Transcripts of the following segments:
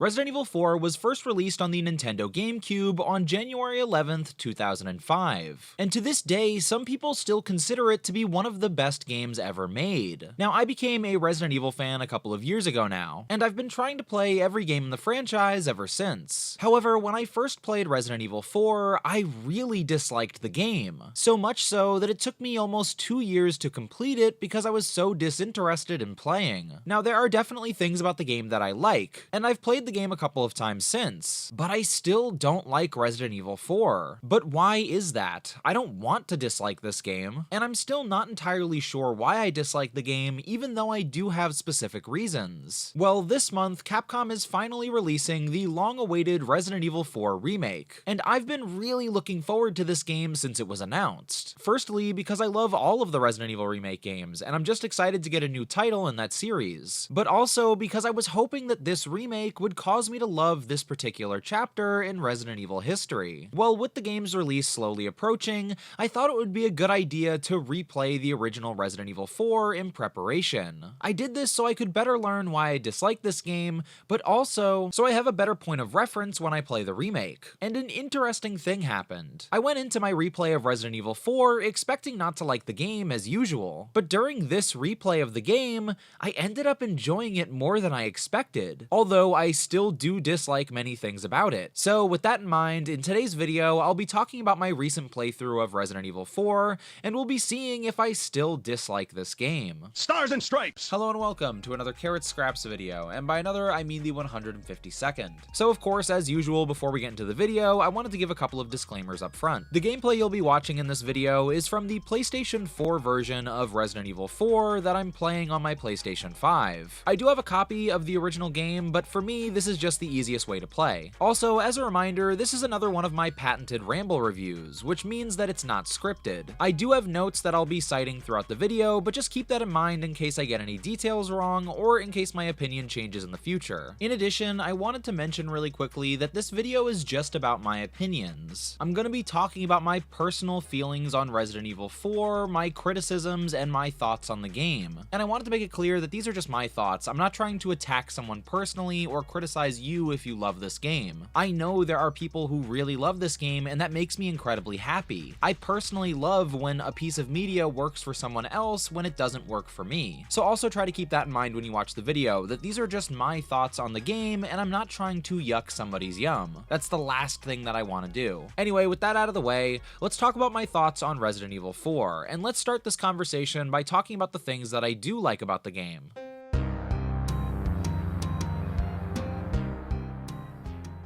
Resident Evil 4 was first released on the Nintendo GameCube on January 11th, 2005, and to this day, some people still consider it to be one of the best games ever made. Now, I became a Resident Evil fan a couple of years ago now, and I've been trying to play every game in the franchise ever since. However, when I first played Resident Evil 4, I really disliked the game, so much so that it took me almost 2 years to complete it because I was so disinterested in playing. Now, there are definitely things about the game that I like, and I've played the game a couple of times since, but I still don't like Resident Evil 4. But why is that? I don't want to dislike this game, and I'm still not entirely sure why I dislike the game, even though I do have specific reasons. Well, this month, Capcom is finally releasing the long-awaited Resident Evil 4 remake, and I've been really looking forward to this game since it was announced. Firstly, because I love all of the Resident Evil remake games, and I'm just excited to get a new title in that series, but also because I was hoping that this remake would cause me to love this particular chapter in Resident Evil history. Well, with the game's release slowly approaching, I thought it would be a good idea to replay the original Resident Evil 4 in preparation. I did this so I could better learn why I dislike this game, but also so I have a better point of reference when I play the remake. And an interesting thing happened. I went into my replay of Resident Evil 4 expecting not to like the game as usual, but during this replay of the game, I ended up enjoying it more than I expected, although I still do dislike many things about it. So with that in mind, in today's video, I'll be talking about my recent playthrough of Resident Evil 4, and we'll be seeing if I still dislike this game. Stars and Stripes! Hello and welcome to another Carrot Scraps video, and by another I mean the 152nd. So of course, as usual, before we get into the video, I wanted to give a couple of disclaimers up front. The gameplay you'll be watching in this video is from the PlayStation 4 version of Resident Evil 4 that I'm playing on my PlayStation 5. I do have a copy of the original game, but for me, this is just the easiest way to play. Also, as a reminder, this is another one of my patented ramble reviews, which means that it's not scripted. I do have notes that I'll be citing throughout the video, but just keep that in mind in case I get any details wrong, or in case my opinion changes in the future. In addition, I wanted to mention really quickly that this video is just about my opinions. I'm gonna be talking about my personal feelings on Resident Evil 4, my criticisms, and my thoughts on the game. And I wanted to make it clear that these are just my thoughts. I'm not trying to attack someone personally or criticize you if you love this game. I know there are people who really love this game, and that makes me incredibly happy. I personally love when a piece of media works for someone else when it doesn't work for me. So also try to keep that in mind when you watch the video, that these are just my thoughts on the game, and I'm not trying to yuck somebody's yum. That's the last thing that I want to do. Anyway, with that out of the way, let's talk about my thoughts on Resident Evil 4, and let's start this conversation by talking about the things that I do like about the game.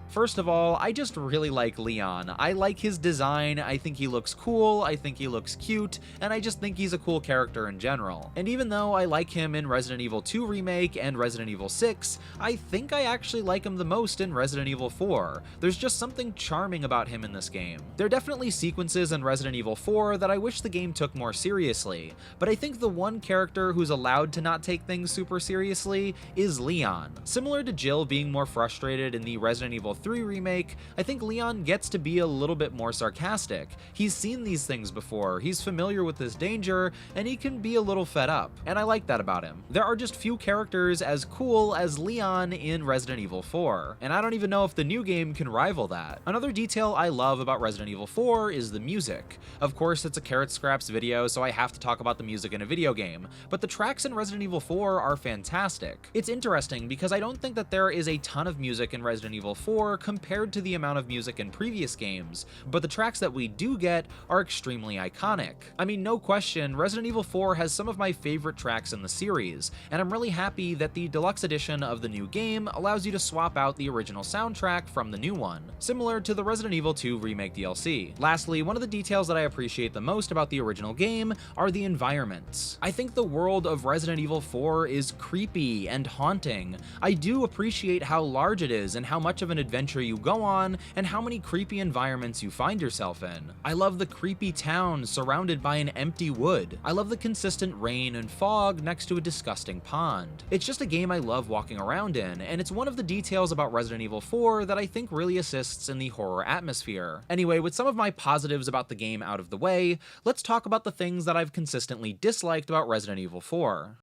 First of all, I just really like Leon. I like his design, I think he looks cool, I think he looks cute, and I just think he's a cool character in general. And even though I like him in Resident Evil 2 Remake and Resident Evil 6, I think I actually like him the most in Resident Evil 4. There's just something charming about him in this game. There are definitely sequences in Resident Evil 4 that I wish the game took more seriously, but I think the one character who's allowed to not take things super seriously is Leon. Similar to Jill being more frustrated in the Resident Evil 3 remake, I think Leon gets to be a little bit more sarcastic. He's seen these things before, he's familiar with this danger, and he can be a little fed up, and I like that about him. There are just few characters as cool as Leon in Resident Evil 4, and I don't even know if the new game can rival that. Another detail I love about Resident Evil 4 is the music. Of course, it's a Carrot Scraps video, so I have to talk about the music in a video game, but the tracks in Resident Evil 4 are fantastic. It's interesting because I don't think that there is a ton of music in Resident Evil 4 compared to the amount of music in previous games, but the tracks that we do get are extremely iconic. I mean, no question, Resident Evil 4 has some of my favorite tracks in the series, and I'm really happy that the deluxe edition of the new game allows you to swap out the original soundtrack from the new one, similar to the Resident Evil 2 Remake DLC. Lastly, one of the details that I appreciate the most about the original game are the environments. I think the world of Resident Evil 4 is creepy and haunting. I do appreciate how large it is and how much of an adventure you go on, and how many creepy environments you find yourself in. I love the creepy town surrounded by an empty wood. I love the consistent rain and fog next to a disgusting pond. It's just a game I love walking around in, and it's one of the details about Resident Evil 4 that I think really assists in the horror atmosphere. Anyway, with some of my positives about the game out of the way, let's talk about the things that I've consistently disliked about Resident Evil 4.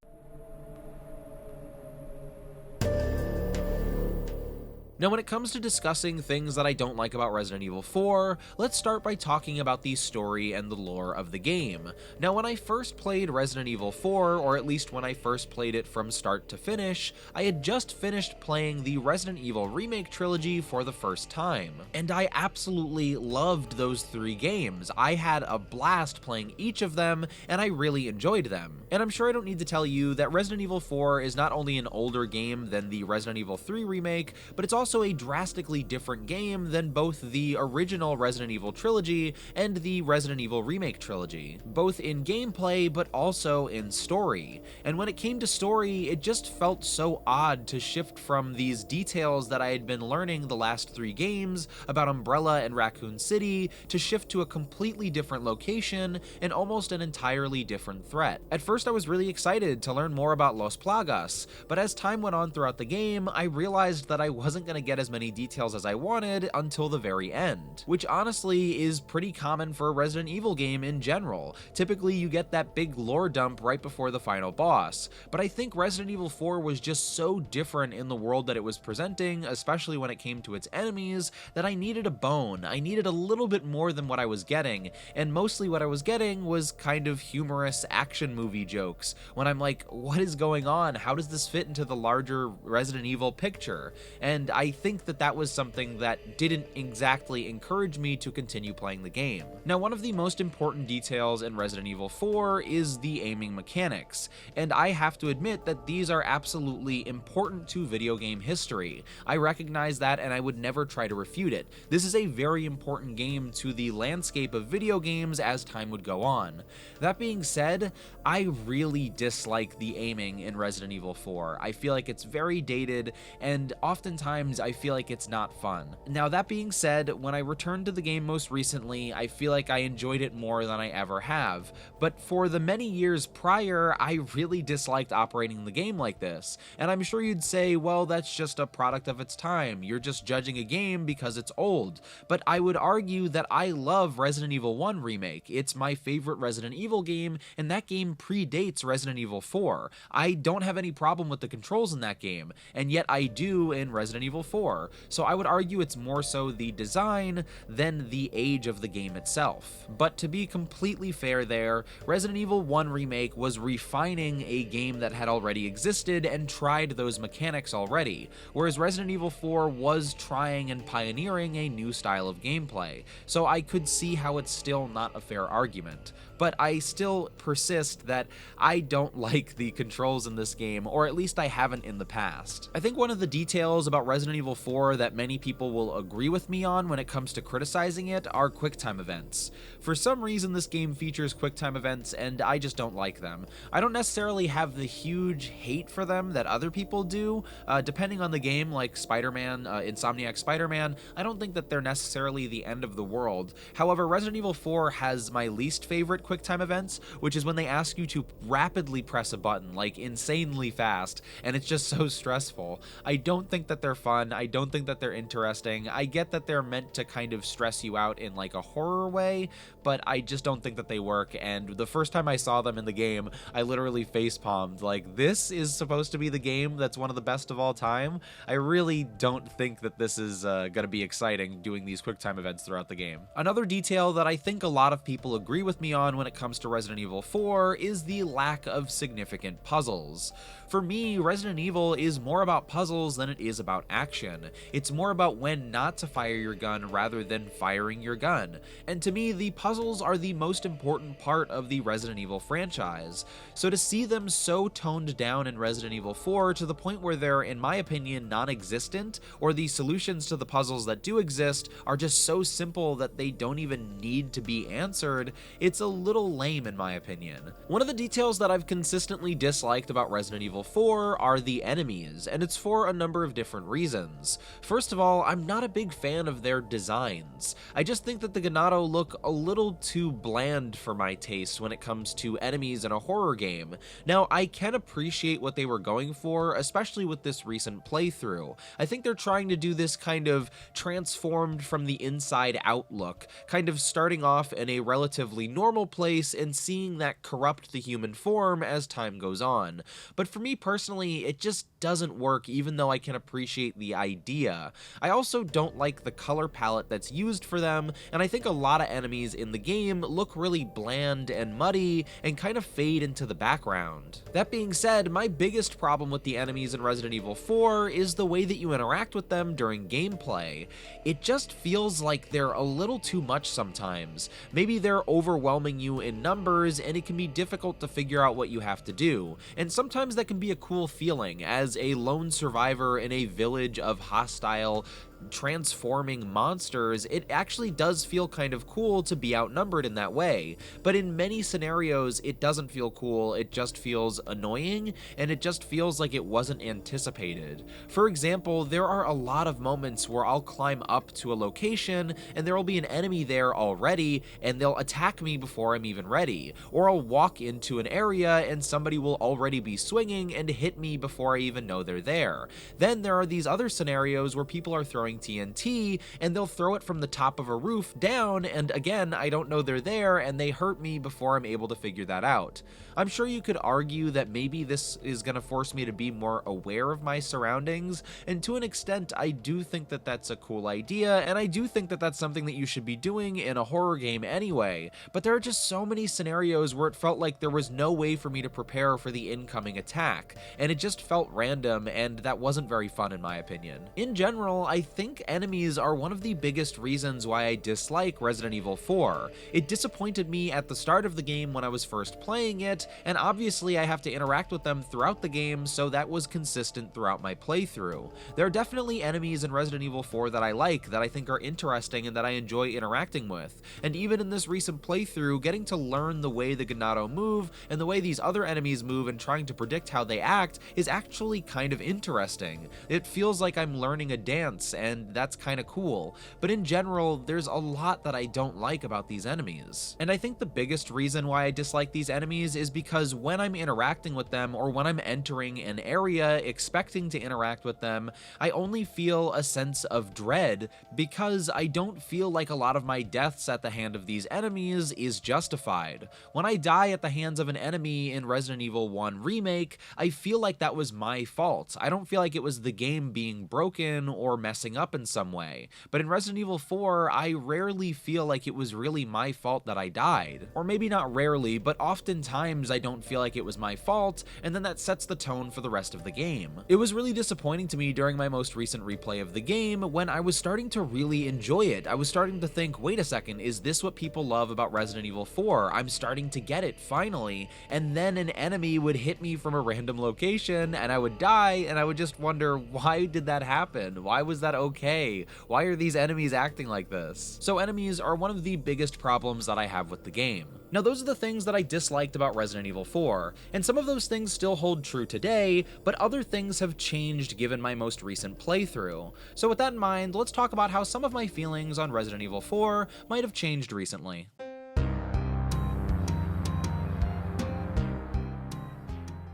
Now, when it comes to discussing things that I don't like about Resident Evil 4, let's start by talking about the story and the lore of the game. Now, when I first played Resident Evil 4, or at least when I first played it from start to finish, I had just finished playing the Resident Evil Remake trilogy for the first time, and I absolutely loved those 3 games. I had a blast playing each of them, and I really enjoyed them. And I'm sure I don't need to tell you that Resident Evil 4 is not only an older game than the Resident Evil 3 remake, but it's also a drastically different game than both the original Resident Evil trilogy and the Resident Evil Remake trilogy, both in gameplay but also in story. And when it came to story, it just felt so odd to shift from these details that I had been learning the last 3 games about Umbrella and Raccoon City to shift to a completely different location and almost an entirely different threat. At first I was really excited to learn more about Los Plagas, but as time went on throughout the game, I realized that I wasn't going to get as many details as I wanted until the very end, which honestly is pretty common for a Resident Evil game in general. Typically you get that big lore dump right before the final boss, but I think Resident Evil 4 was just so different in the world that it was presenting, especially when it came to its enemies, that I needed a bone. I needed a little bit more than what I was getting, and mostly what I was getting was kind of humorous action movie jokes, when I'm like, what is going on? How does this fit into the larger Resident Evil picture? And I think that was something that didn't exactly encourage me to continue playing the game. Now, one of the most important details in Resident Evil 4 is the aiming mechanics, and I have to admit that these are absolutely important to video game history. I recognize that, and I would never try to refute it. This is a very important game to the landscape of video games as time would go on. That being said, I really dislike the aiming in Resident Evil 4. I feel like it's very dated, and oftentimes I feel like it's not fun. Now, that being said, when I returned to the game most recently, I feel like I enjoyed it more than I ever have, but for the many years prior, I really disliked operating the game like this. And I'm sure you'd say, well, that's just a product of its time. You're just judging a game because it's old. But I would argue that I love Resident Evil 1 Remake. It's my favorite Resident Evil game, and that game predates Resident Evil 4. I don't have any problem with the controls in that game, and yet I do in Resident Evil 4. So I would argue it's more so the design than the age of the game itself. But to be completely fair there, Resident Evil 1 Remake was refining a game that had already existed and tried those mechanics already, whereas Resident Evil 4 was trying and pioneering a new style of gameplay. So I could see how it's still not a fair argument. But I still persist that I don't like the controls in this game, or at least I haven't in the past. I think one of the details about Resident Evil 4 that many people will agree with me on when it comes to criticizing it are QuickTime events. For some reason, this game features QuickTime events, and I just don't like them. I don't necessarily have the huge hate for them that other people do. Depending on the game, like Spider-Man, Insomniac Spider-Man, I don't think that they're necessarily the end of the world. However, Resident Evil 4 has my least favorite QuickTime events, which is when they ask you to rapidly press a button, like insanely fast, and it's just so stressful. I don't think that they're fun. I don't think that they're interesting. I get that they're meant to kind of stress you out in like a horror way, but I just don't think that they work, and the first time I saw them in the game, I literally facepalmed. Like, this is supposed to be the game that's one of the best of all time? I really don't think that this is gonna be exciting doing these QuickTime events throughout the game. Another detail that I think a lot of people agree with me on when it comes to Resident Evil 4 is the lack of significant puzzles. For me, Resident Evil is more about puzzles than it is about action. It's more about when not to fire your gun rather than firing your gun. And to me, the puzzles are the most important part of the Resident Evil franchise. So to see them so toned down in Resident Evil 4 to the point where they're, in my opinion, non-existent, or the solutions to the puzzles that do exist are just so simple that they don't even need to be answered, it's a little lame in my opinion. One of the details that I've consistently disliked about Resident Evil 4 are the enemies, and it's for a number of different reasons. First of all, I'm not a big fan of their designs. I just think that the Ganado look a little too bland for my taste when it comes to enemies in a horror game. Now, I can appreciate what they were going for, especially with this recent playthrough. I think they're trying to do this kind of transformed from the inside out look, kind of starting off in a relatively normal place and seeing that corrupt the human form as time goes on. But for me personally, it just doesn't work, even though I can appreciate the idea. I also don't like the color palette that's used for them, and I think a lot of enemies in the game look really bland and muddy and kind of fade into the background. That being said, my biggest problem with the enemies in Resident Evil 4 is the way that you interact with them during gameplay. It just feels like they're a little too much sometimes. Maybe they're overwhelming you in numbers, and it can be difficult to figure out what you have to do. And sometimes that can be a cool feeling, as a lone survivor in a village of hostile transforming monsters. It actually does feel kind of cool to be outnumbered in that way, but in many scenarios it doesn't feel cool, it just feels annoying, and it just feels like it wasn't anticipated. For example, there are a lot of moments where I'll climb up to a location and there will be an enemy there already and they'll attack me before I'm even ready, or I'll walk into an area and somebody will already be swinging and hit me before I even know they're there. Then there are these other scenarios where people are throwing TNT and they'll throw it from the top of a roof down, and again, I don't know they're there and they hurt me before I'm able to figure that out. I'm sure you could argue that maybe this is going to force me to be more aware of my surroundings, and to an extent I do think that that's a cool idea, and I do think that that's something that you should be doing in a horror game anyway, but there are just so many scenarios where it felt like there was no way for me to prepare for the incoming attack, and it just felt random, and that wasn't very fun in my opinion. In general, I think enemies are one of the biggest reasons why I dislike Resident Evil 4. It disappointed me at the start of the game when I was first playing it, and obviously I have to interact with them throughout the game, so that was consistent throughout my playthrough. There are definitely enemies in Resident Evil 4 that I like, that I think are interesting and that I enjoy interacting with, and even in this recent playthrough, getting to learn the way the Ganado move and the way these other enemies move and trying to predict how they act is actually kind of interesting. It feels like I'm learning a dance, and that's kind of cool, but in general, there's a lot that I don't like about these enemies. And I think the biggest reason why I dislike these enemies is because when I'm interacting with them, or when I'm entering an area expecting to interact with them, I only feel a sense of dread, because I don't feel like a lot of my deaths at the hand of these enemies is justified. When I die at the hands of an enemy in Resident Evil 1 Remake, I feel like that was my fault. I don't feel like it was the game being broken or messing up in some way. But in Resident Evil 4, I rarely feel like it was really my fault that I died. Or maybe not rarely, but oftentimes I don't feel like it was my fault, and then that sets the tone for the rest of the game. It was really disappointing to me during my most recent replay of the game when I was starting to really enjoy it. I was starting to think, wait a second, is this what people love about Resident Evil 4? I'm starting to get it, finally. And then an enemy would hit me from a random location, and I would die, and I would just wonder, why did that happen? Why was that okay? Why are these enemies acting like this? So enemies are one of the biggest problems that I have with the game. Now those are the things that I disliked about Resident Evil 4, and some of those things still hold true today, but other things have changed given my most recent playthrough. So with that in mind, let's talk about how some of my feelings on Resident Evil 4 might have changed recently.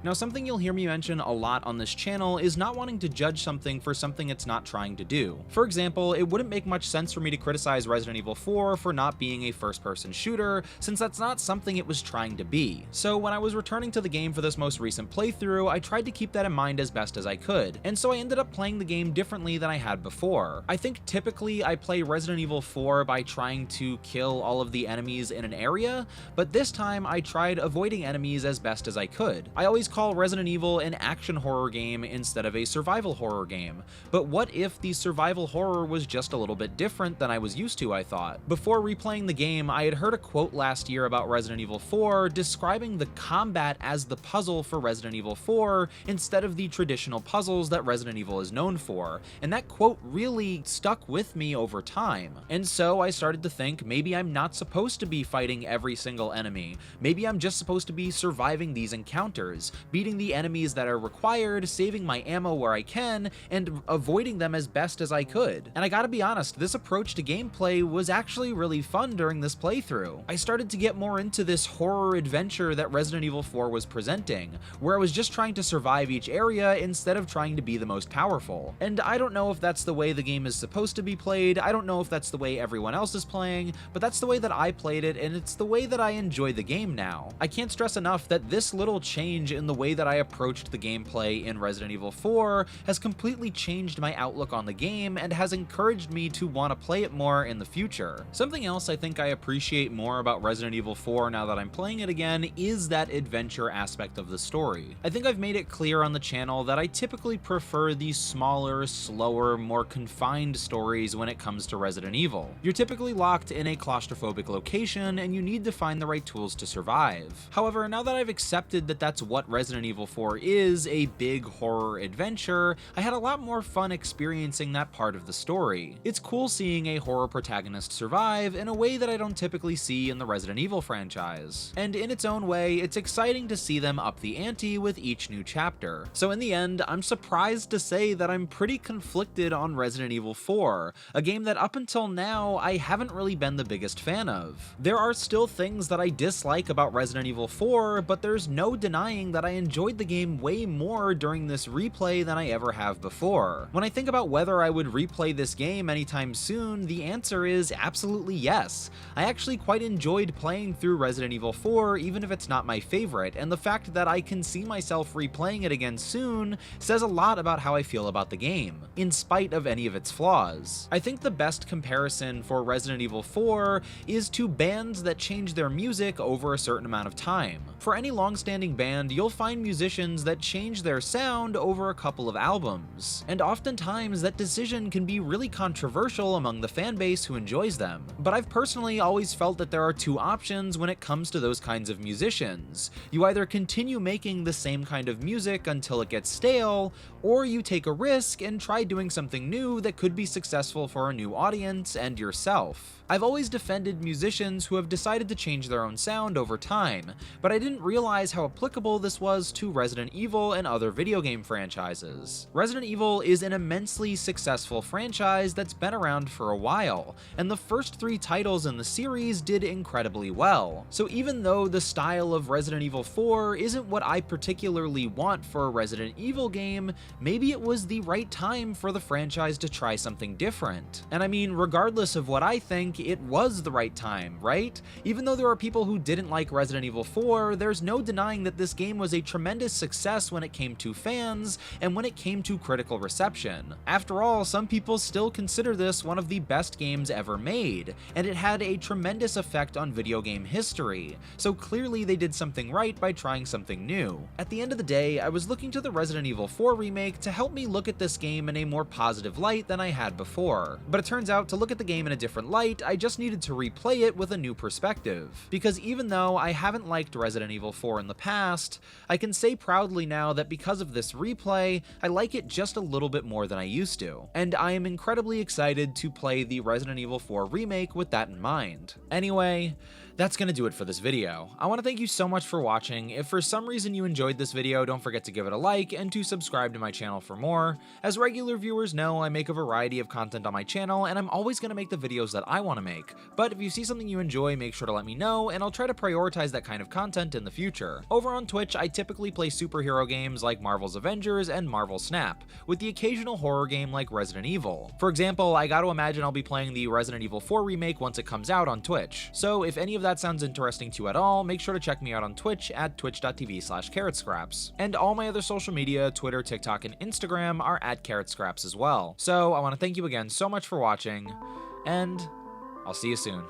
Now, something you'll hear me mention a lot on this channel is not wanting to judge something for something it's not trying to do. For example, it wouldn't make much sense for me to criticize Resident Evil 4 for not being a first-person shooter, since that's not something it was trying to be. So when I was returning to the game for this most recent playthrough, I tried to keep that in mind as best as I could, and so I ended up playing the game differently than I had before. I think typically I play Resident Evil 4 by trying to kill all of the enemies in an area, but this time I tried avoiding enemies as best as I could. I always call Resident Evil an action horror game instead of a survival horror game, but what if the survival horror was just a little bit different than I was used to, I thought. Before replaying the game, I had heard a quote last year about Resident Evil 4 describing the combat as the puzzle for Resident Evil 4 instead of the traditional puzzles that Resident Evil is known for, and that quote really stuck with me over time. And so I started to think, maybe I'm not supposed to be fighting every single enemy. Maybe I'm just supposed to be surviving these encounters. beating the enemies that are required, saving my ammo where I can, and avoiding them as best as I could. And I gotta be honest, this approach to gameplay was actually really fun during this playthrough. I started to get more into this horror adventure that Resident Evil 4 was presenting, where I was just trying to survive each area instead of trying to be the most powerful. And I don't know if that's the way the game is supposed to be played, I don't know if that's the way everyone else is playing, but that's the way that I played it, and it's the way that I enjoy the game now. I can't stress enough that this little change in the way that I approached the gameplay in Resident Evil 4 has completely changed my outlook on the game and has encouraged me to want to play it more in the future. Something else I think I appreciate more about Resident Evil 4 now that I'm playing it again is that adventure aspect of the story. I think I've made it clear on the channel that I typically prefer these smaller, slower, more confined stories when it comes to Resident Evil. You're typically locked in a claustrophobic location and you need to find the right tools to survive. However, now that I've accepted that that's what Resident Evil 4 is, a big horror adventure, I had a lot more fun experiencing that part of the story. It's cool seeing a horror protagonist survive in a way that I don't typically see in the Resident Evil franchise. And in its own way, it's exciting to see them up the ante with each new chapter. So in the end, I'm surprised to say that I'm pretty conflicted on Resident Evil 4, a game that up until now I haven't really been the biggest fan of. There are still things that I dislike about Resident Evil 4, but there's no denying that I enjoyed the game way more during this replay than I ever have before. When I think about whether I would replay this game anytime soon, the answer is absolutely yes. I actually quite enjoyed playing through Resident Evil 4, even if it's not my favorite, and the fact that I can see myself replaying it again soon says a lot about how I feel about the game, in spite of any of its flaws. I think the best comparison for Resident Evil 4 is to bands that change their music over a certain amount of time. For any long-standing band, you'll find musicians that change their sound over a couple of albums, and oftentimes that decision can be really controversial among the fanbase who enjoys them. But I've personally always felt that there are two options when it comes to those kinds of musicians. You either continue making the same kind of music until it gets stale, or you take a risk and try doing something new that could be successful for a new audience and yourself. I've always defended musicians who have decided to change their own sound over time, but I didn't realize how applicable this was to Resident Evil and other video game franchises. Resident Evil is an immensely successful franchise that's been around for a while, and the first 3 titles in the series did incredibly well. So even though the style of Resident Evil 4 isn't what I particularly want for a Resident Evil game, maybe it was the right time for the franchise to try something different. And I mean, regardless of what I think, it was the right time, right? Even though there are people who didn't like Resident Evil 4, there's no denying that this game was a tremendous success when it came to fans and when it came to critical reception. After all, some people still consider this one of the best games ever made, and it had a tremendous effect on video game history, so clearly they did something right by trying something new. At the end of the day, I was looking to the Resident Evil 4 remake to help me look at this game in a more positive light than I had before, but it turns out to look at the game in a different light, I just needed to replay it with a new perspective. Because even though I haven't liked Resident Evil 4 in the past, I can say proudly now that because of this replay, I like it just a little bit more than I used to. And I am incredibly excited to play the Resident Evil 4 remake with that in mind. Anyway, that's gonna do it for this video. I want to thank you so much for watching. If for some reason you enjoyed this video, don't forget to give it a like and to subscribe to my channel for more. As regular viewers know, I make a variety of content on my channel, and I'm always gonna make the videos that I want to make. But if you see something you enjoy, make sure to let me know, and I'll try to prioritize that kind of content in the future. Over on Twitch, I typically play superhero games like Marvel's Avengers and Marvel Snap, with the occasional horror game like Resident Evil. For example, I gotta imagine I'll be playing the Resident Evil 4 remake once it comes out on Twitch. So if any of that sounds interesting to you at all, make sure to check me out on Twitch at twitch.tv/carrotscraps. And all my other social media, Twitter, TikTok, and Instagram are at carrotscraps as well. So I want to thank you again so much for watching, and I'll see you soon.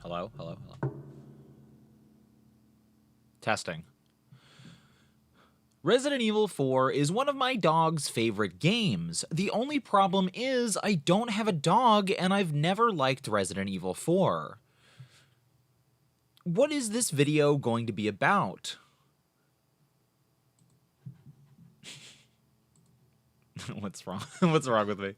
Hello, hello, hello. Testing. Resident Evil 4 is one of my dog's favorite games. The only problem is I don't have a dog and I've never liked Resident Evil 4. What is this video going to be about? What's wrong? What's wrong with me?